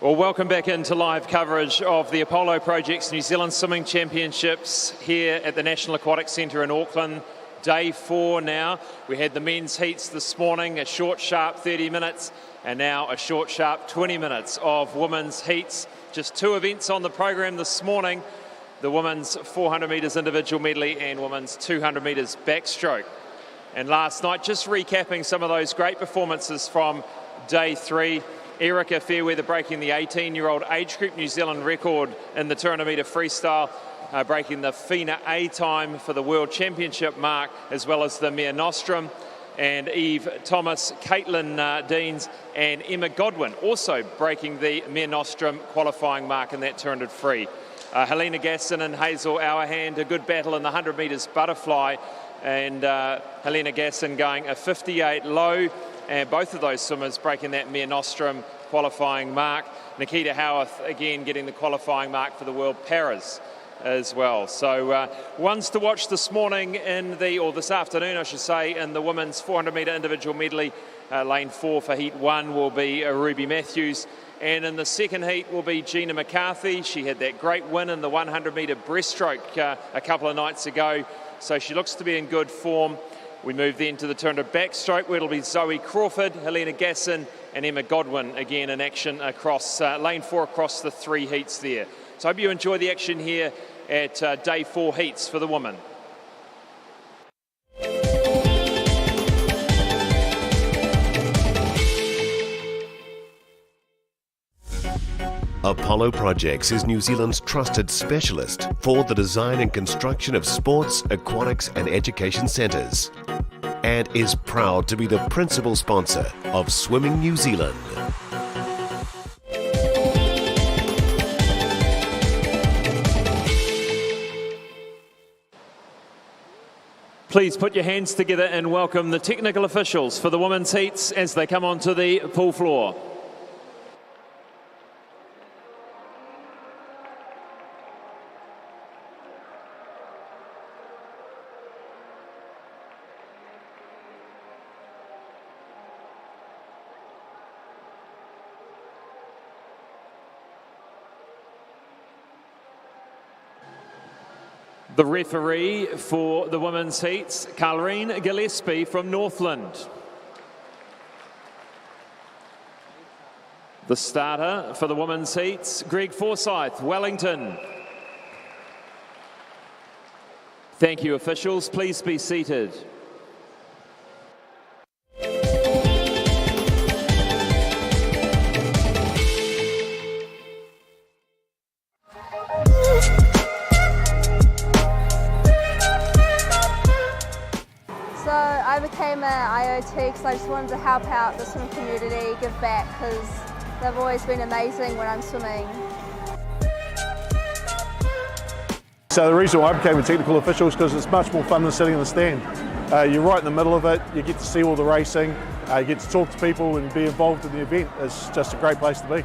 Well, welcome back into live coverage of the Apollo Project's New Zealand Swimming Championships here at the National Aquatic Centre in Auckland. Day 4 now. We had the men's heats this morning, a short, sharp 30 minutes, and now a short, sharp 20 minutes of women's heats. Just 2 events on the program this morning, the women's 400 metres individual medley and women's 200 metres backstroke. And last night, just recapping some of those great performances from Day 3, Erica Fairweather breaking the 18-year-old age group New Zealand record in the 200 metre freestyle, breaking the FINA A time for the World Championship mark, as well as the Mare Nostrum. And Eve Thomas, Caitlin Deans and Emma Godwin also breaking the Mare Nostrum qualifying mark in that 200 free. Helena Gasson and Hazel Auerhand, a good battle in the 100 metres butterfly, and Helena Gasson going a 58 low, and both of those swimmers breaking that Mare Nostrum qualifying mark. Nikita Howarth again getting the qualifying mark for the World Paras as well. So ones to watch this morning this afternoon I should say, in the women's 400 metre individual medley. Lane 4 for heat 1 will be Ruby Matthews, and in the second heat will be Gina McCarthy. She had that great win in the 100 metre breaststroke a couple of nights ago, so she looks to be in good form. We move then to the 200 backstroke, where it'll be Zoe Crawford, Helena Gasson and Emma Godwin again in action across lane 4 across the 3 heats there. So I hope you enjoy the action here at Day 4 heats for the women. Apollo Projects is New Zealand's trusted specialist for the design and construction of sports, aquatics and education centres, and is proud to be the principal sponsor of Swimming New Zealand. Please put your hands together and welcome the technical officials for the women's heats as they come onto the pool floor. The referee for the women's heats, Carlene Gillespie from Northland. The starter for the women's heats, Greg Forsyth, Wellington. Thank you, officials. Please be seated. I became an IOT because I just wanted to help out the swimming community, give back, because they've always been amazing when I'm swimming. So the reason why I became a technical official is because it's much more fun than sitting in the stand. You're right in the middle of it, you get to see all the racing, you get to talk to people and be involved in the event. It's just a great place to be.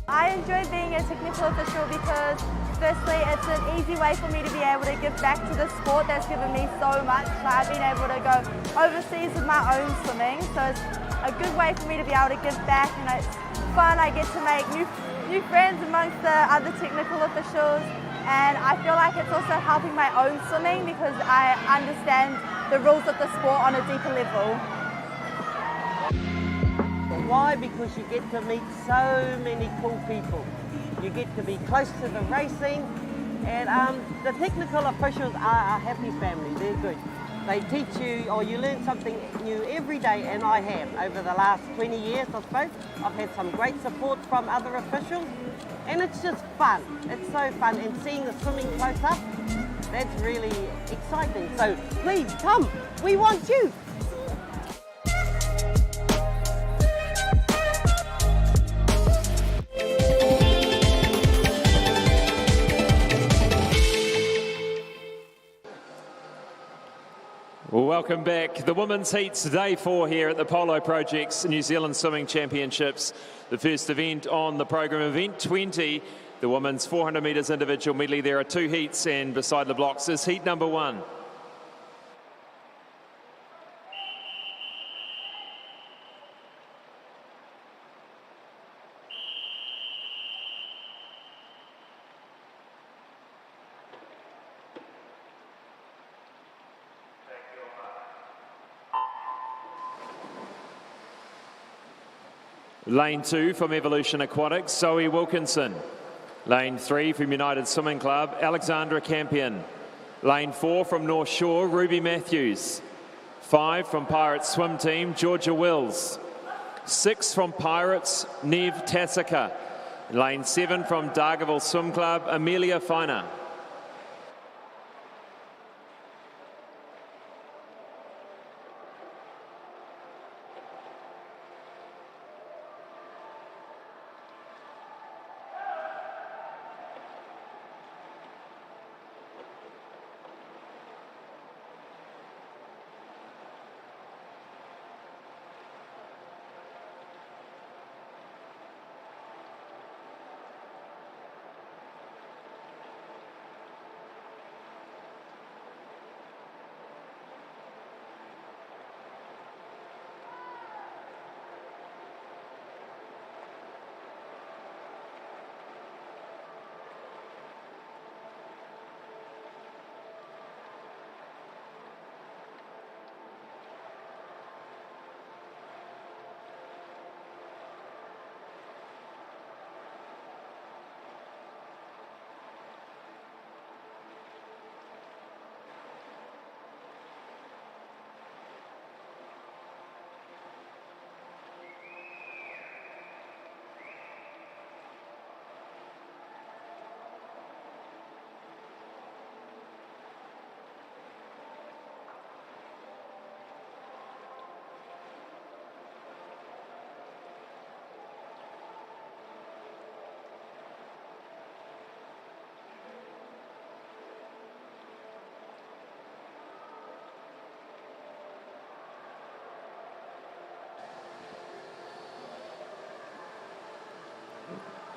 I enjoy being a technical official because firstly, it's an easy way for me to be able to give back to the sport that's given me so much. I've been able to go overseas with my own swimming, so it's a good way for me to be able to give back, and it's fun. I get to make new friends amongst the other technical officials, and I feel like it's also helping my own swimming because I understand the rules of the sport on a deeper level. Why? Because you get to meet so many cool people. You get to be close to the racing, and the technical officials are a happy family. They're good. They teach you, or you learn something new every day, and I have. Over the last 20 years, I suppose, I've had some great support from other officials, and it's just fun. It's so fun, and seeing the swimming close up, that's really exciting. So please come, we want you. Well, welcome back. The women's heats, Day 4 here at the Polo Project's New Zealand Swimming Championships. The first event on the program, event 20, the women's 400 metres individual medley. There are 2 heats, and beside the blocks is heat number 1. Lane 2 from Evolution Aquatics, Zoe Wilkinson. Lane 3 from United Swimming Club, Alexandra Campion. Lane 4 from North Shore, Ruby Matthews. 5 from Pirates Swim Team, Georgia Wills. 6 from Pirates, Nev Tassika. Lane 7 from Dargaville Swim Club, Amelia Feiner.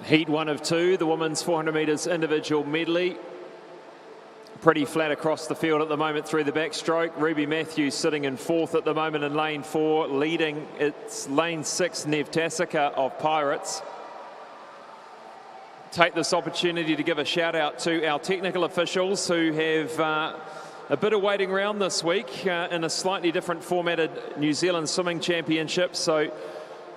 Heat 1 of 2, the women's 400 metres individual medley. Pretty flat across the field at the moment through the backstroke. Ruby Matthews sitting in 4th at the moment in lane 4, leading it's lane 6, Nev Tassika of Pirates. Take this opportunity to give a shout out to our technical officials who have a bit of waiting around this week in a slightly different formatted New Zealand Swimming Championship. So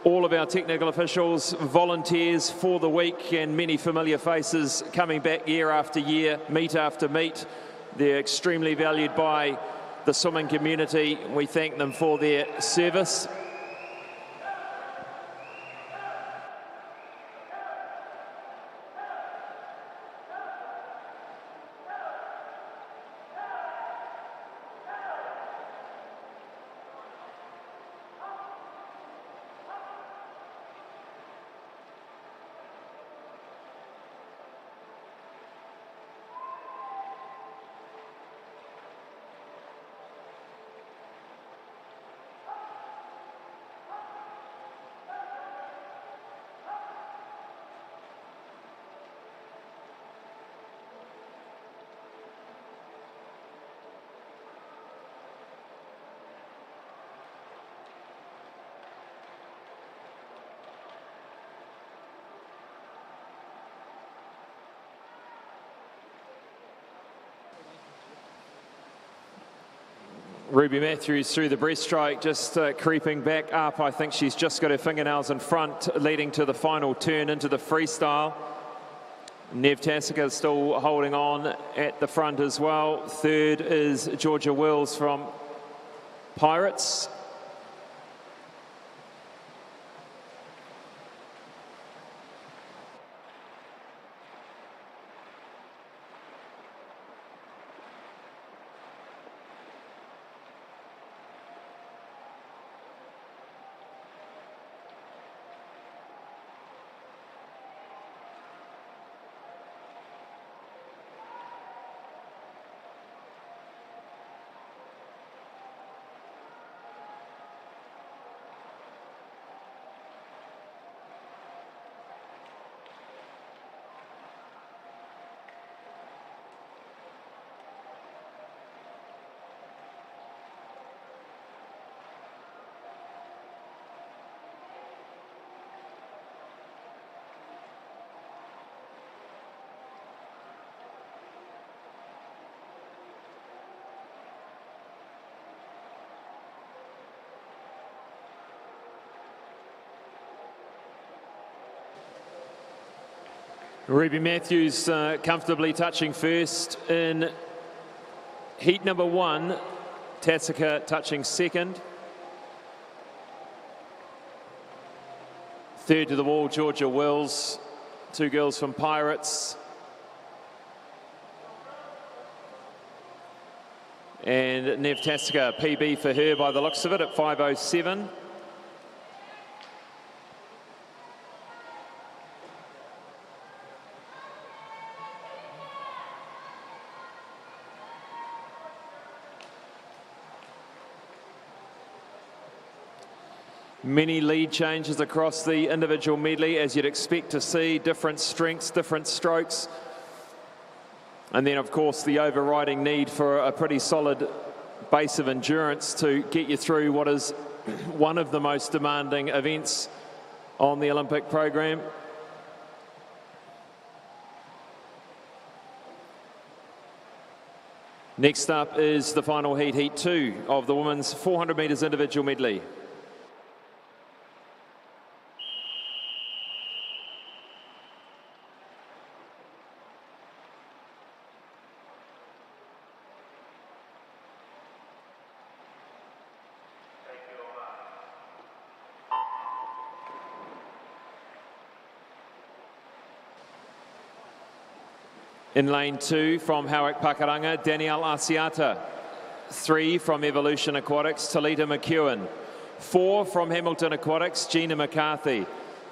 all of our technical officials, volunteers for the week, and many familiar faces coming back year after year, meet after meet. They're extremely valued by the swimming community. We thank them for their service. Ruby Matthews through the breaststroke, just creeping back up. I think she's just got her fingernails in front, leading to the final turn into the freestyle. Nev Tassika still holding on at the front as well. Third is Georgia Wills from Pirates. Ruby Matthews comfortably touching first in heat number 1. Tatsuka touching second. Third to the wall, Georgia Wills. 2 girls from Pirates. And Nev Tatsuka, PB for her by the looks of it at 5:07. Many lead changes across the individual medley, as you'd expect to see. Different strengths, different strokes. And then, of course, the overriding need for a pretty solid base of endurance to get you through what is one of the most demanding events on the Olympic program. Next up is the final heat, heat 2 of the women's 400 metres individual medley. In lane 2 from Howick Pakaranga, Danielle Asiata. 3 from Evolution Aquatics, Talita McEwen. 4 from Hamilton Aquatics, Gina McCarthy.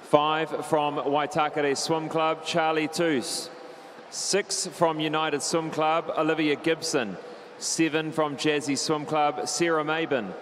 5 from Waitakere Swim Club, Charlie Toos. 6 from United Swim Club, Olivia Gibson. 7 from Jazzy Swim Club, Sarah Mabin.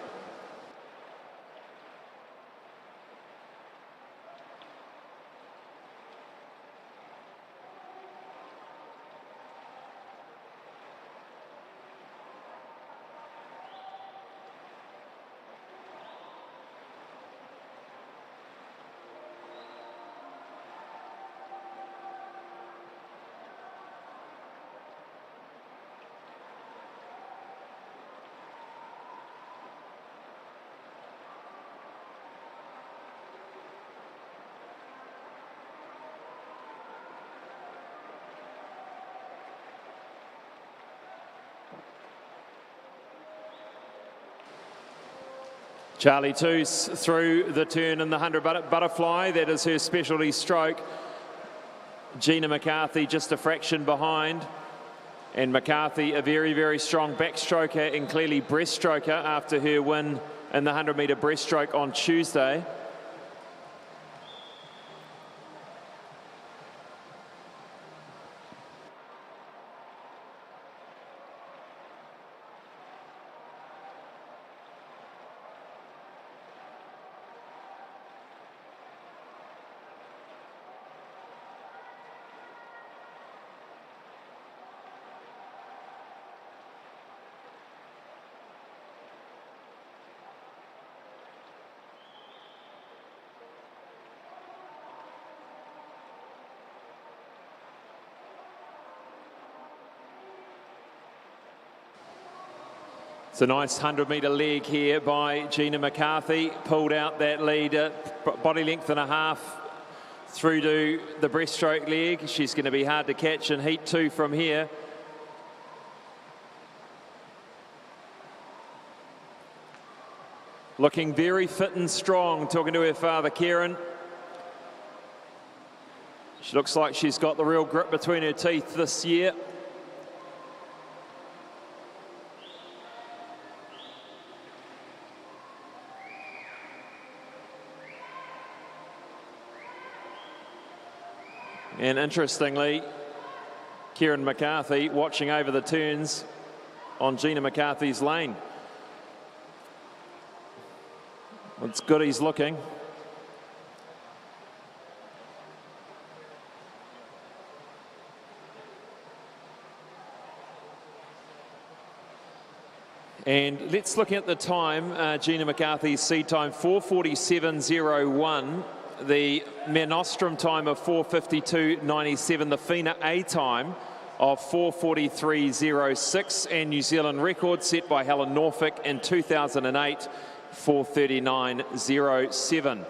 Charlie Toos through the turn in the 100 butterfly. That is her specialty stroke. Gina McCarthy just a fraction behind. And McCarthy, a very, very strong backstroker and clearly breaststroker after her win in the 100 metre breaststroke on Tuesday. It's a nice 100-metre leg here by Gina McCarthy. Pulled out that lead, body length and a half through to the breaststroke leg. She's going to be hard to catch in heat 2 from here. Looking very fit and strong, talking to her father, Kieran. She looks like she's got the real grip between her teeth this year. And interestingly, Kieran McCarthy watching over the turns on Gina McCarthy's lane. It's good he's looking. And let's look at the time. Gina McCarthy's seed time, 4:47.01. The Menostrum time of 4:52.97. The FINA A time of 4:43.06. And New Zealand record set by Helen Norfolk in 2008, 4:39.07.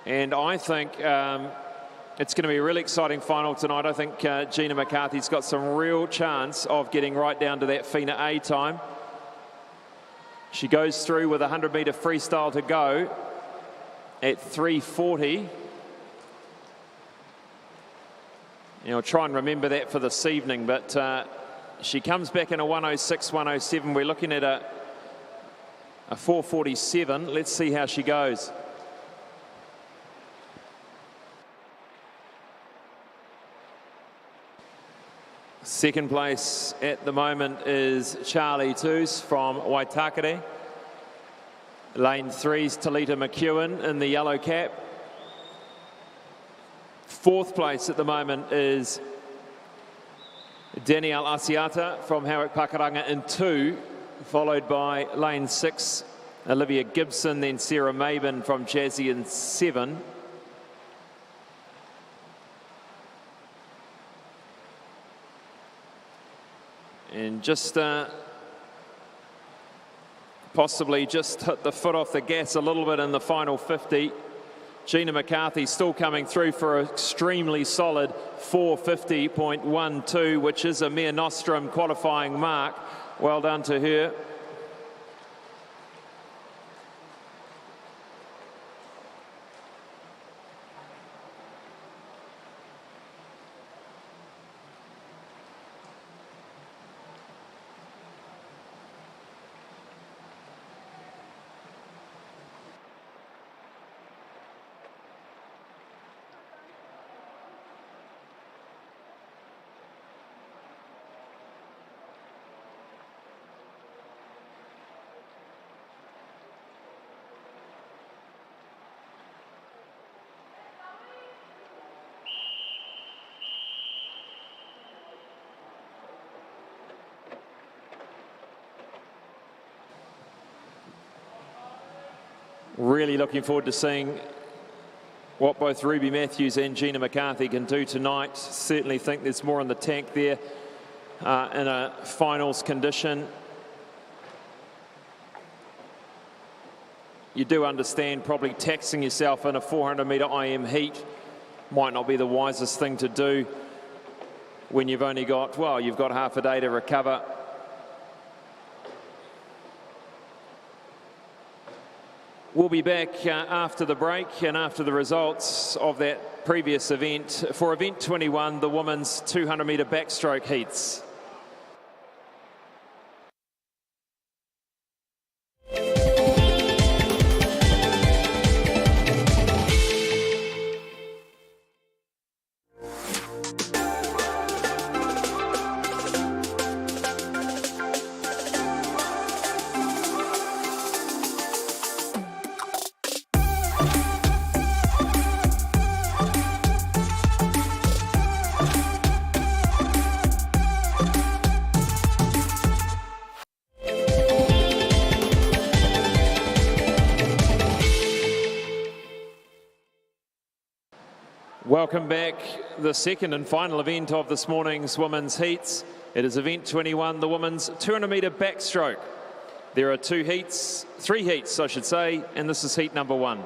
And I think It's going to be a really exciting final tonight. I think Gina McCarthy's got some real chance of getting right down to that FINA A time. She goes through with a 100-metre freestyle to go at 3:40. I'll try and remember that for this evening, but she comes back in a 1:06, 1:07. We're looking at a 4:47. Let's see how she goes. Second place at the moment is Charlie Toos from Waitakere. Lane 3's Talita McEwen in the yellow cap. Fourth place at the moment is Danielle Asiata from Howard Pakaranga in 2, followed by lane 6, Olivia Gibson, then Sarah Mabin from Jazzy in 7. And just possibly just hit the foot off the gas a little bit in the final 50. Gina McCarthy still coming through for an extremely solid 4:50.12, which is a Mare Nostrum qualifying mark. Well done to her. Really looking forward to seeing what both Ruby Matthews and Gina McCarthy can do tonight. Certainly think there's more in the tank there in a finals condition. You do understand probably taxing yourself in a 400-metre IM heat might not be the wisest thing to do when you've only got, well, you've got half a day to recover. We'll be back after the break and after the results of that previous event for event 21, the women's 200-metre backstroke heats. Welcome back. The second and final event of this morning's women's heats. It is event 21, the women's 200-metre backstroke. There are three heats, I should say, and this is heat number 1.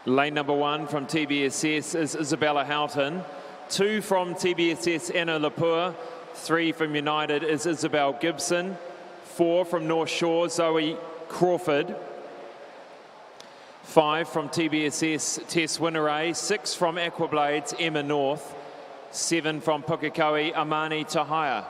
Lane number 1 from TBSS is Isabella Houghton. 2 from TBSS, Anna Lepore. 3 from United is Isabel Gibson. 4 from North Shore, Zoe Crawford. 5 from TBSS, Tess Winneray. 6 from Aquablades, Emma North. 7 from Pukekohe, Amani Tahaya.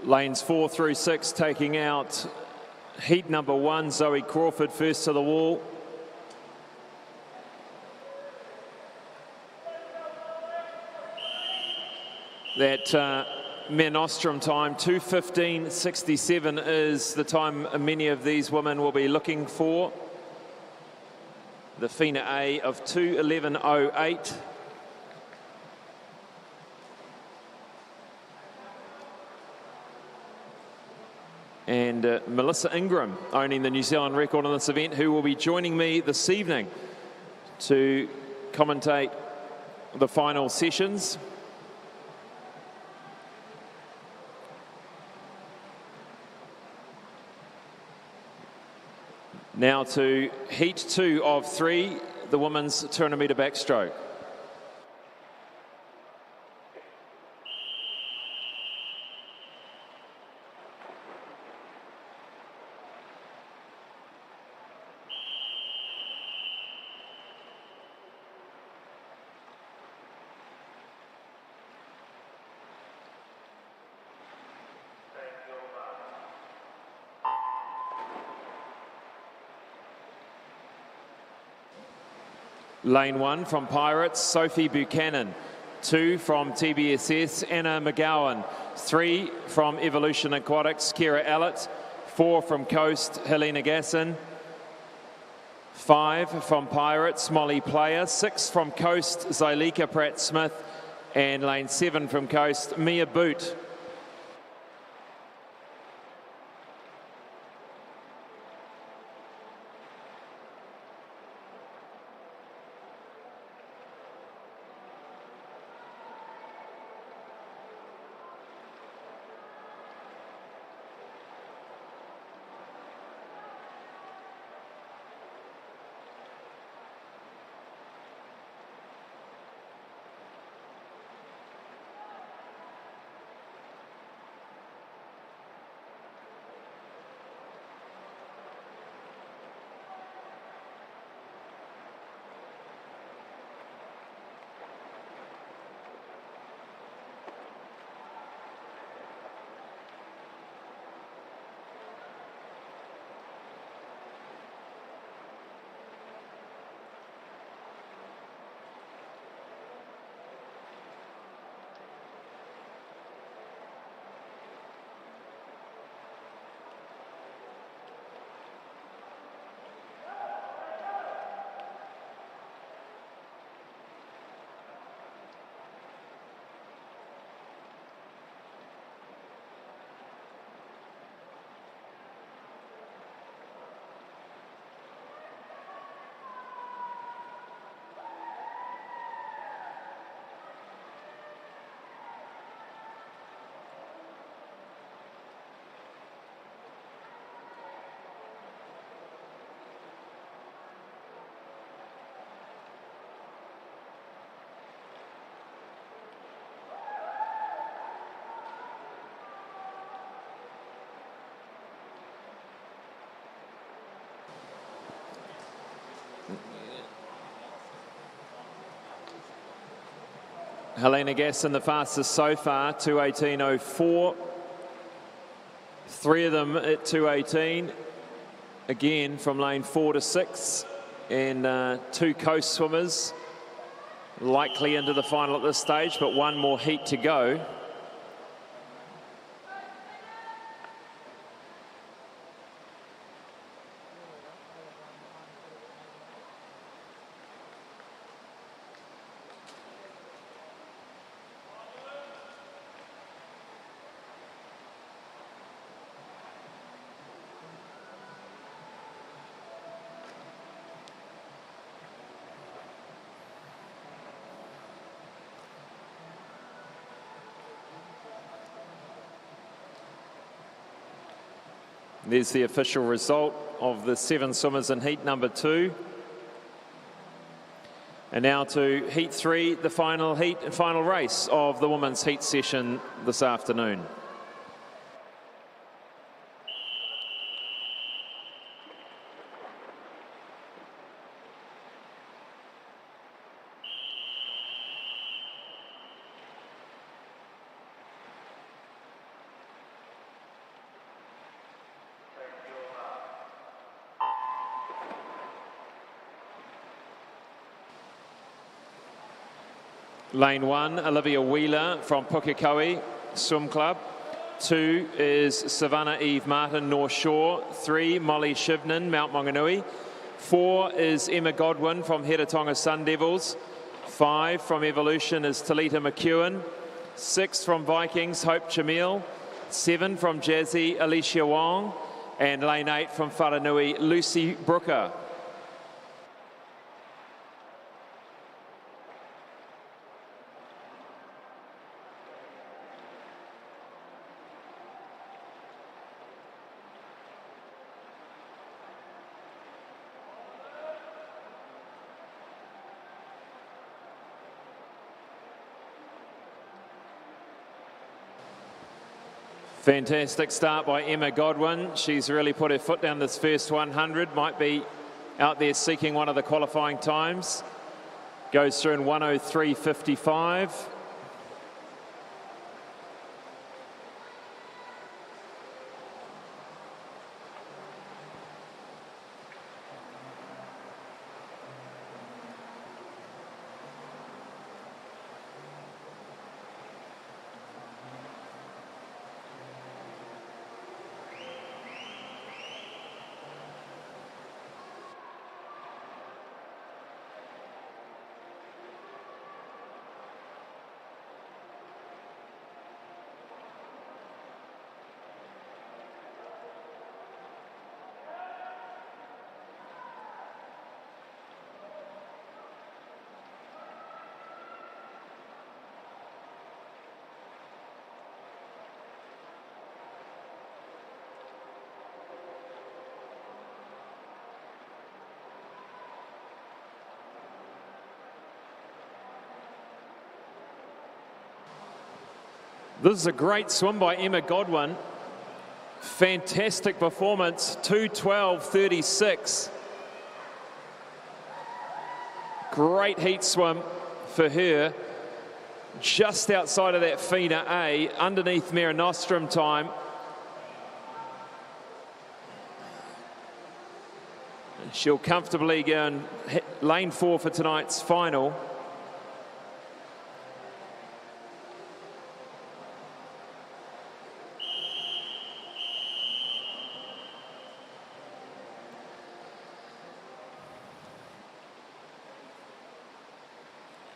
Lanes 4 through 6 taking out heat number 1, Zoe Crawford first to the wall. That Mare Nostrum time, 2:15.67, is the time many of these women will be looking for. The FINA A of 2:11.08. And Melissa Ingram owning the New Zealand record on this event, who will be joining me this evening to commentate the final sessions. Now to heat 2 of 3, the women's 200 metre backstroke. Lane 1 from Pirates, Sophie Buchanan. 2 from TBSS, Anna McGowan. 3 from Evolution Aquatics, Kira Allett. 4 from Coast, Helena Gasson. 5 from Pirates, Molly Player. 6 from Coast, Zylika Pratt-Smith. And lane 7 from Coast, Mia Boot. Helena Gasson, the fastest so far, 2:18.04. 3 of them at 2:18. Again, from lane 4 to 6. And 2 coast swimmers likely into the final at this stage, but 1 more heat to go. There's the official result of the 7 swimmers in heat number 2. And now to heat 3, the final heat and final race of the women's heat session this afternoon. Lane 1, Olivia Wheeler from Pukekohe Swim Club. 2 is Savannah Eve Martin, North Shore. 3, Molly Shivnan, Mount Maunganui. 4 is Emma Godwin from Heretatonga Sun Devils. 5 from Evolution is Talita McEwen. 6 from Vikings, Hope Chamil. 7 from Jazzy, Alicia Wong. And lane 8 from Wharanui, Lucy Brooker. Fantastic start by Emma Godwin. She's really put her foot down this first 100. Might be out there seeking one of the qualifying times. Goes through in 1:03.55. This is a great swim by Emma Godwin. Fantastic performance, 2:12.36. Great heat swim for her. Just outside of that FINA A, underneath Mare Nostrum time. She'll comfortably go and hit lane 4 for tonight's final.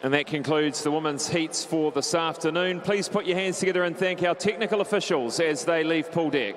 And that concludes the women's heats for this afternoon. Please put your hands together and thank our technical officials as they leave pool deck.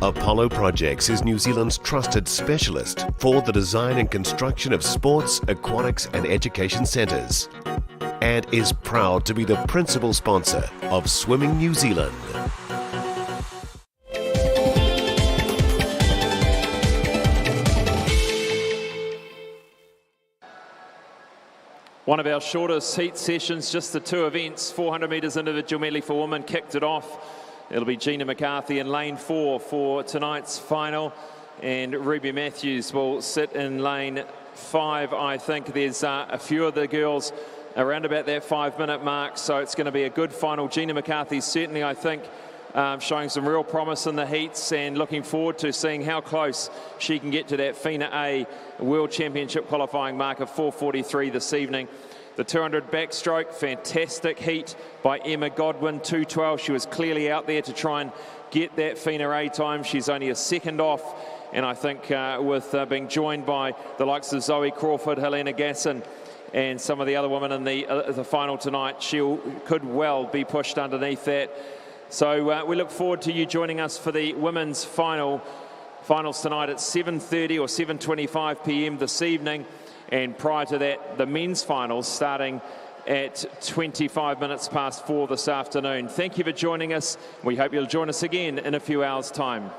Apollo Projects is New Zealand's trusted specialist for the design and construction of sports, aquatics and education centres, and is proud to be the principal sponsor of Swimming New Zealand. One of our shortest heat sessions, just the 2 events, 400 metres individual medley for women, kicked it off. It'll be Gina McCarthy in lane 4 for tonight's final, and Ruby Matthews will sit in lane 5. I think there's a few of the girls around about that 5-minute mark, so it's going to be a good final. Gina McCarthy certainly, I think, showing some real promise in the heats, and looking forward to seeing how close she can get to that FINA A World Championship qualifying mark of 4:43 this evening. The 200 backstroke, fantastic heat by Emma Godwin, 2:12. She was clearly out there to try and get that FINA A time. She's only a second off, and I think with being joined by the likes of Zoe Crawford, Helena Gasson, and some of the other women in the final tonight, she could well be pushed underneath that. So we look forward to you joining us for the women's finals tonight at 7:30 or 7:25 p.m. this evening. And prior to that, the men's finals starting at 25 minutes past 4 this afternoon. Thank you for joining us. We hope you'll join us again in a few hours' time.